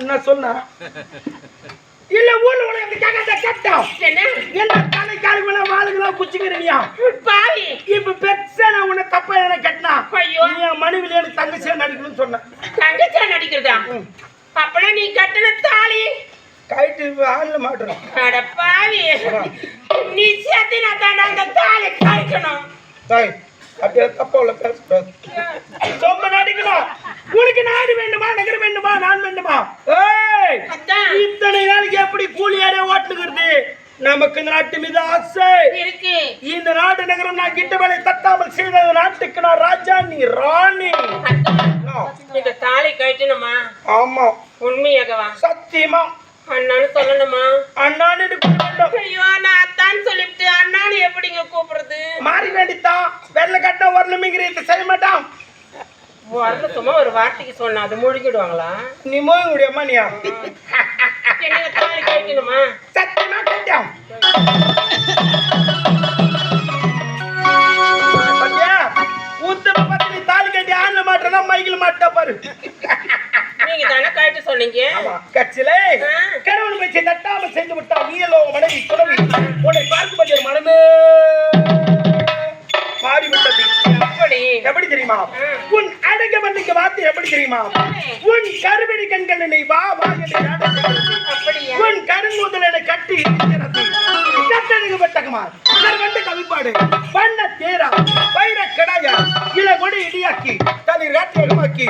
என்ன சொன்னா இல்ல ஊர்ல உனக்கு கேட்காத கேட்டோம் என்ன தலை காலுக்குள்ள வாளுங்களா குச்சிக்கிறீங்க பாவி இப்ப பெருசா நான் உன்னை தப்பா என்ன கட்டினா ஐயோ நீ மனைவில எனக்கு தங்கச்சியா நடிக்கணும்னு சொன்ன தங்கச்சியா நடிக்கிறதா அப்பலாம் நீ கட்டின தாலி கைட்டு ஆள்ல மாட்டறோம் அட பாவி நீ சேத்தினா தாண்டா அந்த தாலி கழிக்கணும் டேய் அப்படியே தப்பா உள்ள பேசக்கூடாது சொம்ப நடிக்கணும் உனக்கு நாடு வேண்டுமா நகர் வேண்டுமா நான் வேண்டுமா ஏய் இத்தனை நாளைக்கு எப்படி கூலி ஏறிய ஓட்டுகிறது நமக்கு இந்த நாட்டு மீது ஆசை இருக்கு இந்த நாடு நகரம் நான் கிட்ட வேலை தட்டாமல் செய்த நாட்டுக்கு நான் ராஜா நீ ராணி இந்த தாலி கழிக்கணுமா ஆமா உண்மையாகவா சத்தியமா அண்ணான்னு சொல்லணுமா அண்ணான்னு கூப்பிடணும் ஐயோ நான் அத்தான்னு சொல்லிவிட்டு அண்ணான்னு எப்படிங்க கூப்பிடுறது மாறி வேண்டித்தான் வெள்ளை கட்ட வரணுமேங்கிறது செய்ய மாட்டான் வரல சும்மா ஒரு வார்த்தைக்கு சொன்னா அது முழுகிடுவாங்களா நீ மோக முடியாமா நீயா என்ன தாலி கழிக்கணுமா சத்தியமா கட்டியாம் ஊத்தம பத்தி தாலி கட்டி ஆண்ல மாட்டறனா மைக்கில் மாட்டா பாரு நீங்க தான கழிச்சு சொன்னீங்க ஆமா கட்சிலே கரவன் பேச்சை தட்டாம செஞ்சு விட்டா நீலோ மனைவி துறவி உன்னை பார்க்கும் போது மனமே மாறி விட்டது எப்படி தெரியுமா உன் அழக வண்டிக்கு வார்த்தை எப்படி தெரியுமா உன் கருவிழி கண்கள் என்னை வா வா என்று உன் கருங்குதல் என்னை கட்டி கட்டழகுபட்டகமா வந்து கவிப்பாடு பண்ண தேரா வைர கடாயா இள கொடி இடியாக்கி தலை ராட்டியமாக்கி